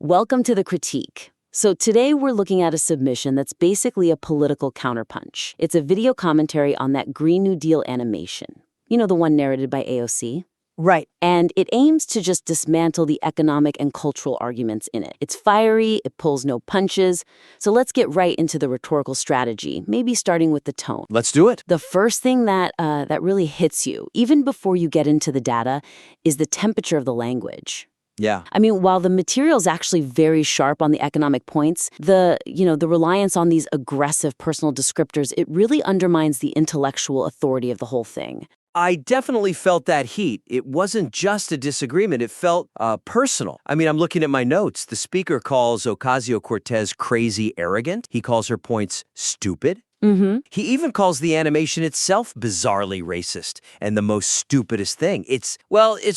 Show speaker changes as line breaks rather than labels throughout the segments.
Welcome to The Critique. So today we're looking at a submission that's basically a political counterpunch. It's a video commentary on that Green New Deal animation. You know, the one narrated by AOC?
Right.
And it aims to just dismantle the economic and cultural arguments in it. It's fiery, it pulls no punches. So let's get right into the rhetorical strategy, maybe starting with the tone.
Let's do it.
The first thing that really hits you, even before you get into the data, is the temperature of the language.
Yeah.
I mean, while the material's actually very sharp on the economic points, the reliance on these aggressive personal descriptors, it really undermines the intellectual authority of the whole thing.
I definitely felt that heat. It wasn't just a disagreement. It felt personal. I mean, I'm looking at my notes. The speaker calls Ocasio-Cortez crazy arrogant. He calls her points stupid.
Mm-hmm.
He even calls the animation itself bizarrely racist and the most stupidest thing. It's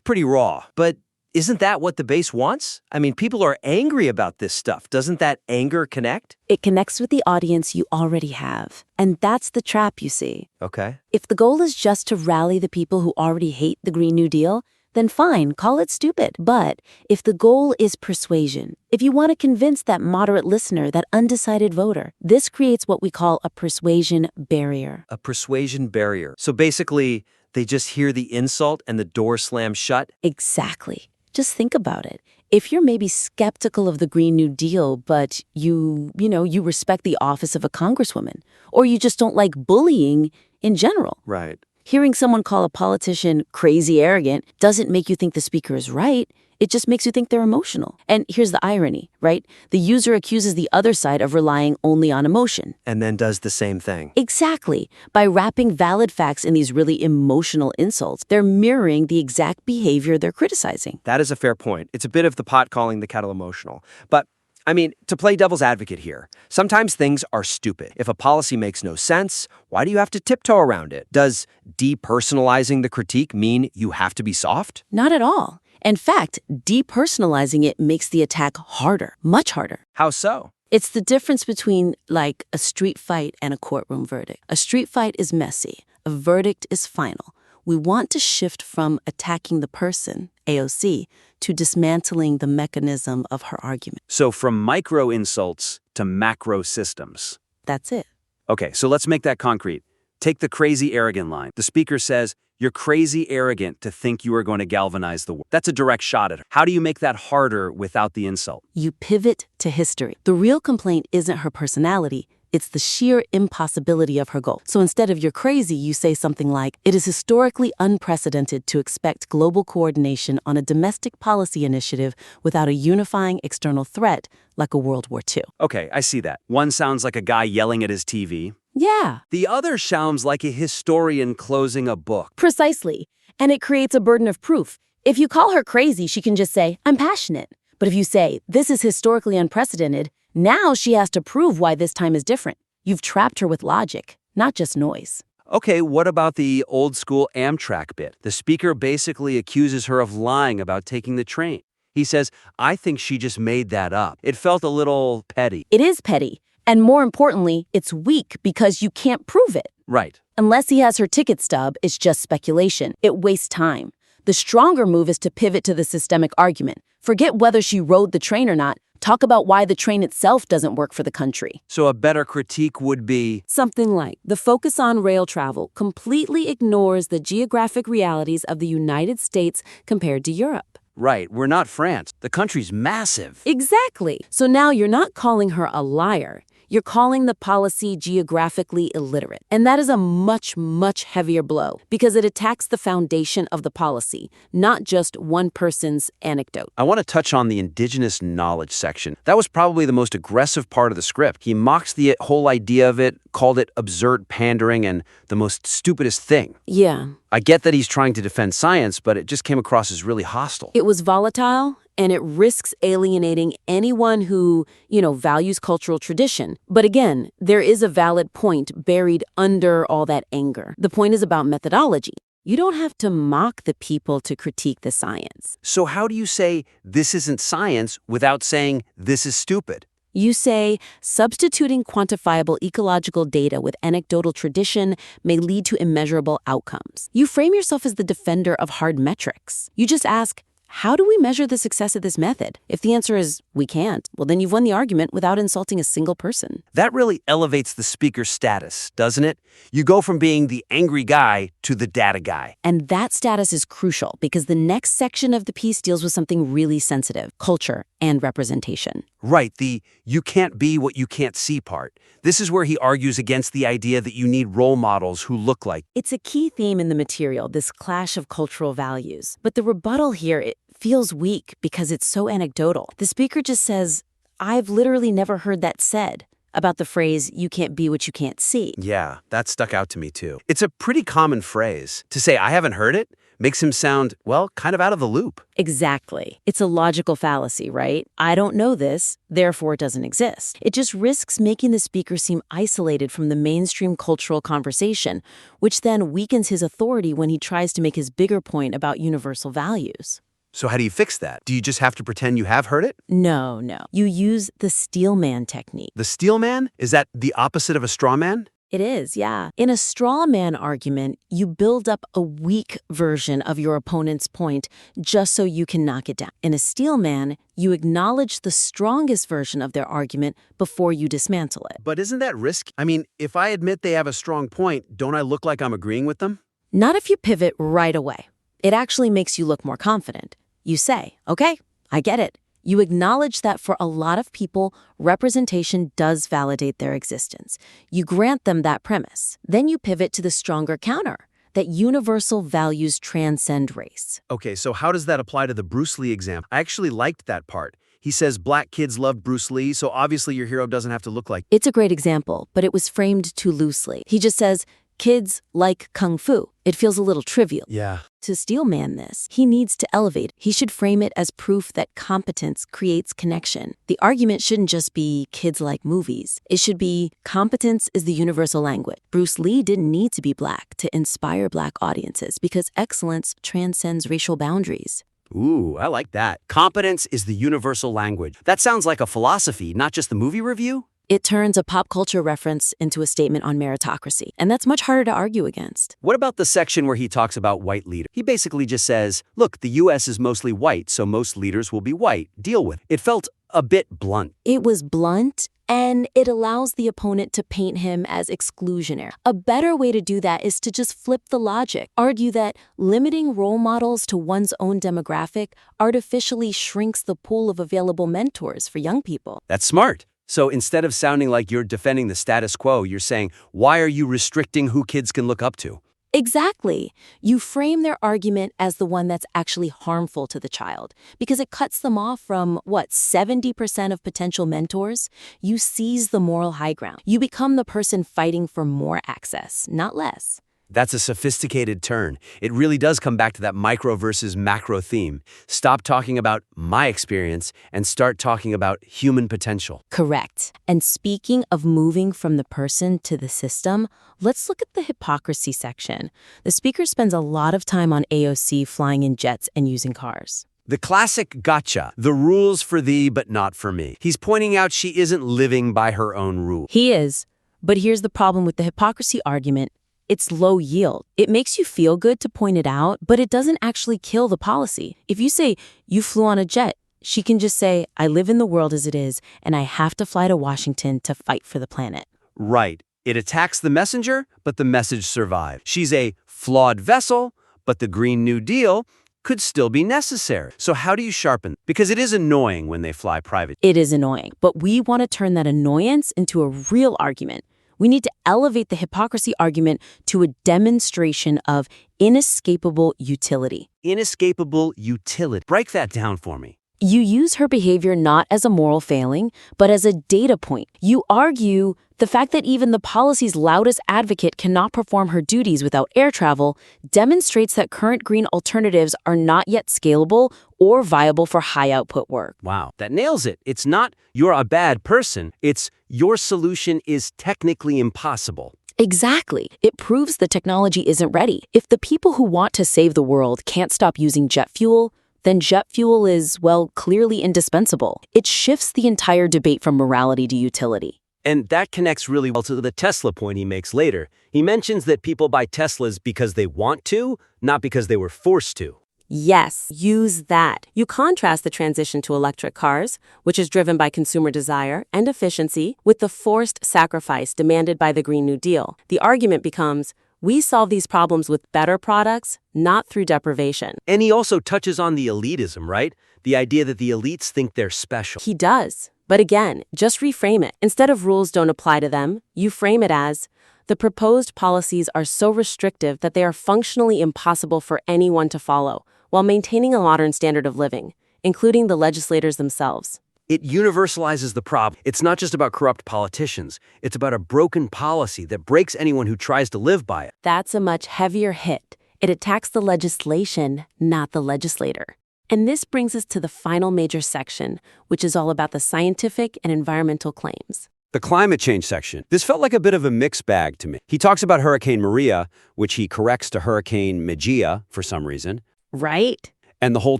pretty raw, but isn't that what the base wants? I mean, people are angry about this stuff. Doesn't that anger connect?
It connects with the audience you already have. And that's the trap, you see.
Okay.
If the goal is just to rally the people who already hate the Green New Deal, then fine, call it stupid. But if the goal is persuasion, if you want to convince that moderate listener, that undecided voter, this creates what we call a persuasion barrier.
A persuasion barrier. So basically, they just hear the insult and the door slams shut?
Exactly. Just think about it. If you're maybe skeptical of the Green New Deal, but you respect the office of a congresswoman, or you just don't like bullying in general.
Right.
Hearing someone call a politician crazy arrogant doesn't make you think the speaker is right. It just makes you think they're emotional. And here's the irony, right? The user accuses the other side of relying only on emotion.
And then does the same thing.
Exactly. By wrapping valid facts in these really emotional insults, they're mirroring the exact behavior they're criticizing.
That is a fair point. It's a bit of the pot calling the kettle emotional. But I mean, to play devil's advocate here, sometimes things are stupid. If a policy makes no sense, why do you have to tiptoe around it? Does depersonalizing the critique mean you have to be soft?
Not at all. In fact, depersonalizing it makes the attack harder, much harder.
How so?
It's the difference between, like, a street fight and a courtroom verdict. A street fight is messy. A verdict is final. We want to shift from attacking the person, AOC, to dismantling the mechanism of her argument.
So from micro insults to macro systems.
That's it.
Okay, so let's make that concrete. Take the crazy arrogant line. The speaker says, "You're crazy arrogant to think you are going to galvanize the world." That's a direct shot at her. How do you make that harder without the insult?
You pivot to history. The real complaint isn't her personality. It's the sheer impossibility of her goal. So instead of "you're crazy," you say something like, "It is historically unprecedented to expect global coordination on a domestic policy initiative without a unifying external threat like a World War II.
Okay, I see that. One sounds like a guy yelling at his TV.
Yeah,
The other sounds like a historian closing a book.
precisely. And it creates a burden of proof. If you call her crazy, she can just say, "I'm passionate." But if you say, "This is historically unprecedented," now she has to prove why this time is different. You've trapped her with logic, not just noise.
Okay, what about the old school Amtrak bit? The speaker basically accuses her of lying about taking the train. He says, "I think she just made that up." It felt a little petty.
It is petty. And more importantly, it's weak because you can't prove it.
Right.
Unless he has her ticket stub, it's just speculation. It wastes time. The stronger move is to pivot to the systemic argument. Forget whether she rode the train or not. Talk about why the train itself doesn't work for the country.
So a better critique would be,
Something like, the focus on rail travel completely ignores the geographic realities of the United States compared to Europe.
right, we're not France. The country's massive.
Exactly. So now you're not calling her a liar. You're calling the policy geographically illiterate. And that is a much, much heavier blow because it attacks the foundation of the policy, not just one person's anecdote.
I want to touch on the indigenous knowledge section. That was probably the most aggressive part of the script. He mocks the whole idea of it, called it absurd pandering and the most stupidest thing.
Yeah.
I get that he's trying to defend science, but it just came across as really hostile.
It was volatile, and it risks alienating anyone who, values cultural tradition. But again, there is a valid point buried under all that anger. The point is about methodology. You don't have to mock the people to critique the science.
So how do you say this isn't science without saying this is stupid?
You say, substituting quantifiable ecological data with anecdotal tradition may lead to immeasurable outcomes. You frame yourself as the defender of hard metrics. You just ask, How do we measure the success of this method? If the answer is we can't, well, then you've won the argument without insulting a single person.
That really elevates the speaker's status, doesn't it? You go from being the angry guy to the data guy.
And that status is crucial because the next section of the piece deals with something really sensitive: culture and representation.
Right, the you can't be what you can't see part. This is where he argues against the idea that you need role models who look like.
It's a key theme in the material, this clash of cultural values. But the rebuttal here, it feels weak because it's so anecdotal. The speaker just says, I've literally never heard that said about the phrase, you can't be what you can't see.
Yeah, that stuck out to me too. It's a pretty common phrase. To say I haven't heard it makes him sound, well, kind of out of the loop.
Exactly. It's a logical fallacy, right? I don't know this, therefore it doesn't exist. It just risks making the speaker seem isolated from the mainstream cultural conversation, which then weakens his authority when he tries to make his bigger point about universal values.
So how do you fix that? Do you just have to pretend you have heard it?
No. You use the steel man technique.
The steel man? Is that the opposite of a straw man?
It is, yeah. In a straw man argument, you build up a weak version of your opponent's point just so you can knock it down. In a steel man, you acknowledge the strongest version of their argument before you dismantle it.
But isn't that risky? I mean, if I admit they have a strong point, don't I look like I'm agreeing with them?
Not if you pivot right away. It actually makes you look more confident. You say, okay, I get it. You acknowledge that for a lot of people, representation does validate their existence. You grant them that premise. Then you pivot to the stronger counter, that universal values transcend race.
Okay, so how does that apply to the Bruce Lee example? I actually liked that part. He says black kids loved Bruce Lee, so obviously your hero doesn't have to look like.
It's a great example, but it was framed too loosely. He just says, kids like kung fu. It feels a little trivial.
Yeah.
To steel man this, he needs to elevate. He should frame it as proof that competence creates connection. The argument shouldn't just be kids like movies. It should be competence is the universal language. Bruce Lee didn't need to be black to inspire black audiences because excellence transcends racial boundaries.
Ooh, I like that. Competence is the universal language. That sounds like a philosophy, not just the movie review.
It turns a pop culture reference into a statement on meritocracy, and that's much harder to argue against.
What about the section where he talks about white leaders? He basically just says, look, the U.S. is mostly white, so most leaders will be white. Deal with it. It felt a bit blunt.
It was blunt, and it allows the opponent to paint him as exclusionary. A better way to do that is to just flip the logic. Argue that limiting role models to one's own demographic artificially shrinks the pool of available mentors for young people.
That's smart. So instead of sounding like you're defending the status quo, you're saying, why are you restricting who kids can look up to?
Exactly. You frame their argument as the one that's actually harmful to the child because it cuts them off from, 70% of potential mentors? You seize the moral high ground. You become the person fighting for more access, not less.
That's a sophisticated turn. It really does come back to that micro versus macro theme. Stop talking about my experience and start talking about human potential.
Correct. And speaking of moving from the person to the system, let's look at the hypocrisy section. The speaker spends a lot of time on AOC flying in jets and using cars.
The classic gotcha, the rules for thee but not for me. He's pointing out she isn't living by her own rule.
He is. But here's the problem with the hypocrisy argument. It's low yield. It makes you feel good to point it out, but it doesn't actually kill the policy. If you say, you flew on a jet, she can just say, I live in the world as it is, and I have to fly to Washington to fight for the planet.
Right. It attacks the messenger, but the message survives. She's a flawed vessel, but the Green New Deal could still be necessary. So how do you sharpen? Because it is annoying when they fly private.
It is annoying, but we want to turn that annoyance into a real argument. We need to elevate the hypocrisy argument to a demonstration of inescapable utility.
Inescapable utility. Break that down for me.
You use her behavior not as a moral failing, but as a data point. You argue the fact that even the policy's loudest advocate cannot perform her duties without air travel demonstrates that current green alternatives are not yet scalable or viable for high-output work.
Wow, that nails it. It's not you're a bad person. It's your solution is technically impossible.
Exactly. It proves the technology isn't ready. If the people who want to save the world can't stop using jet fuel, then jet fuel is, clearly indispensable. It shifts the entire debate from morality to utility.
And that connects really well to the Tesla point he makes later. He mentions that people buy Teslas because they want to, not because they were forced to.
Yes, use that. You contrast the transition to electric cars, which is driven by consumer desire and efficiency, with the forced sacrifice demanded by the Green New Deal. The argument becomes, we solve these problems with better products, not through deprivation.
And he also touches on the elitism, right? The idea that the elites think they're special.
He does. But again, just reframe it. Instead of rules don't apply to them, you frame it as, the proposed policies are so restrictive that they are functionally impossible for anyone to follow, while maintaining a modern standard of living, including the legislators themselves.
It universalizes the problem. It's not just about corrupt politicians. It's about a broken policy that breaks anyone who tries to live by it.
That's a much heavier hit. It attacks the legislation, not the legislator. And this brings us to the final major section, which is all about the scientific and environmental claims.
The climate change section. This felt like a bit of a mixed bag to me. He talks about Hurricane Maria, which he corrects to Hurricane Mejia for some reason.
Right.
And the whole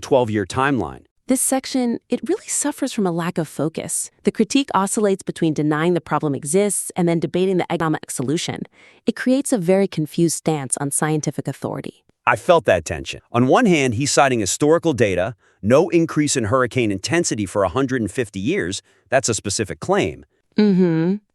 12-year timeline.
This section, it really suffers from a lack of focus. The critique oscillates between denying the problem exists and then debating the economic solution. It creates a very confused stance on scientific authority.
I felt that tension. On one hand, he's citing historical data, no increase in hurricane intensity for 150 years. That's a specific claim.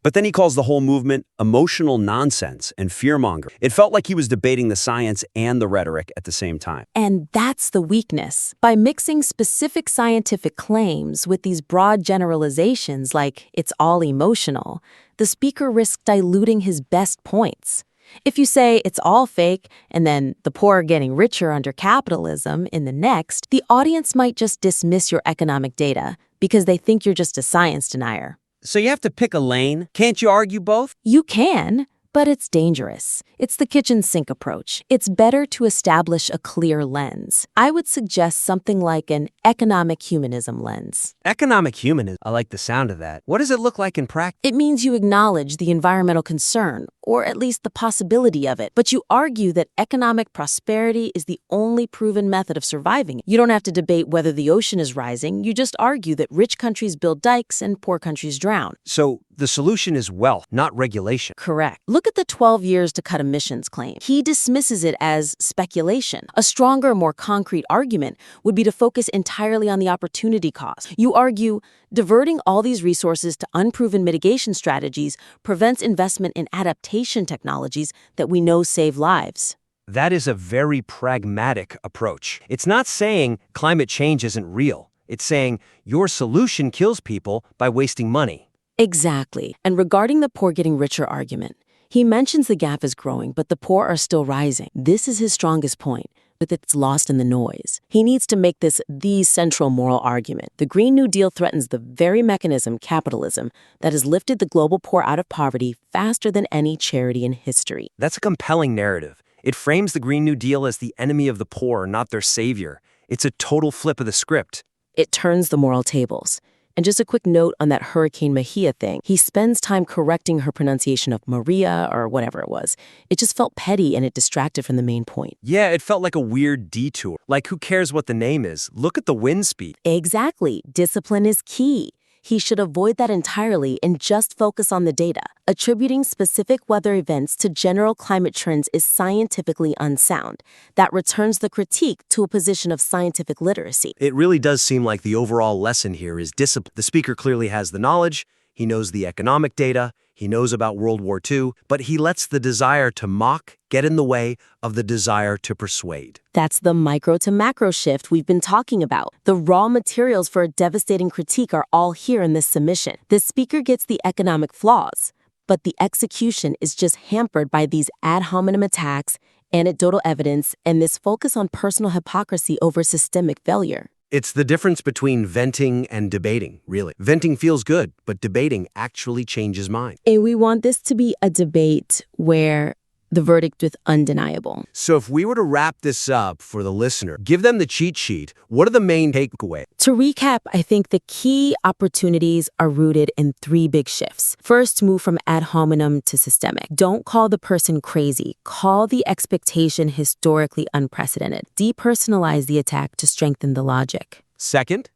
But then he calls the whole movement emotional nonsense and fearmonger. It felt like he was debating the science and the rhetoric at the same time.
And that's the weakness. By mixing specific scientific claims with these broad generalizations like it's all emotional, the speaker risks diluting his best points. If you say it's all fake and then the poor are getting richer under capitalism in the next, the audience might just dismiss your economic data because they think you're just a science denier.
So you have to pick a lane. Can't you argue both?
You can, but it's dangerous. It's the kitchen sink approach. It's better to establish a clear lens. I would suggest something like an economic humanism lens.
Economic humanism. I like the sound of that. What does it look like in practice?
It means you acknowledge the environmental concern, or at least the possibility of it, but you argue that economic prosperity is the only proven method of surviving. You don't have to debate whether the ocean is rising. You just argue that rich countries build dikes and poor countries drown.
So the solution is wealth, not regulation.
Correct. Look at the 12 years to cut emissions claim. He dismisses it as speculation. A stronger, more concrete argument would be to focus entirely on the opportunity cost. You argue, diverting all these resources to unproven mitigation strategies prevents investment in adaptation technologies that we know save lives.
That is a very pragmatic approach. It's not saying climate change isn't real. It's saying your solution kills people by wasting money.
Exactly. And regarding the poor getting richer argument, he mentions the gap is growing, but the poor are still rising. This is his strongest point, but it's lost in the noise. He needs to make this the central moral argument. The Green New Deal threatens the very mechanism, capitalism, that has lifted the global poor out of poverty faster than any charity in history.
That's a compelling narrative. It frames the Green New Deal as the enemy of the poor, not their savior. It's a total flip of the script.
It turns the moral tables. And just a quick note on that Hurricane Mejia thing. He spends time correcting her pronunciation of Maria or whatever it was. It just felt petty and it distracted from the main point.
Yeah, it felt like a weird detour. Like, who cares what the name is? Look at the wind speed.
Exactly. Discipline is key. He should avoid that entirely and just focus on the data. Attributing specific weather events to general climate trends is scientifically unsound. That returns the critique to a position of scientific literacy.
It really does seem like the overall lesson here is discipline. The speaker clearly has the knowledge, he knows the economic data, he knows about World War II, but he lets the desire to mock get in the way of the desire to persuade.
That's the micro to macro shift we've been talking about. The raw materials for a devastating critique are all here in this submission. The speaker gets the economic flaws, but the execution is just hampered by these ad hominem attacks, anecdotal evidence, and this focus on personal hypocrisy over systemic failure.
It's the difference between venting and debating, really. Venting feels good, but debating actually changes mind.
And we want this to be a debate where the verdict is undeniable.
So if we were to wrap this up for the listener, give them the cheat sheet, what are the main takeaways?
To recap, I think the key opportunities are rooted in 3 big shifts. First, move from ad hominem to systemic. Don't call the person crazy. Call the expectation historically unprecedented. Depersonalize the attack to strengthen the logic.
Second,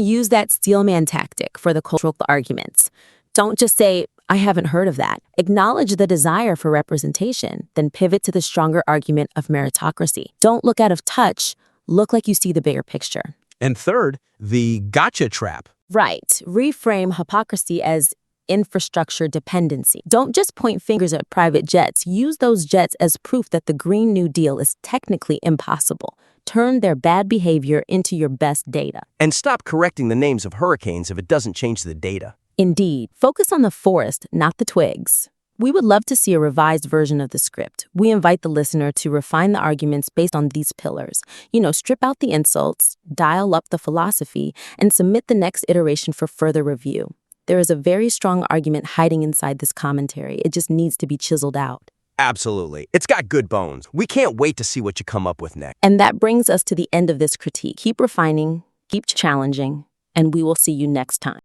Use that steelman tactic for the cultural arguments. Don't just say, I haven't heard of that. Acknowledge the desire for representation, then pivot to the stronger argument of meritocracy. Don't look out of touch. Look like you see the bigger picture.
And third, the gotcha trap.
Right. Reframe hypocrisy as infrastructure dependency. Don't just point fingers at private jets. Use those jets as proof that the Green New Deal is technically impossible. Turn their bad behavior into your best data.
And stop correcting the names of hurricanes if it doesn't change the data.
Indeed. Focus on the forest, not the twigs. We would love to see a revised version of the script. We invite the listener to refine the arguments based on these pillars. Strip out the insults, dial up the philosophy, and submit the next iteration for further review. There is a very strong argument hiding inside this commentary. It just needs to be chiseled out.
Absolutely. It's got good bones. We can't wait to see what you come up with next.
And that brings us to the end of this critique. Keep refining, keep challenging, and we will see you next time.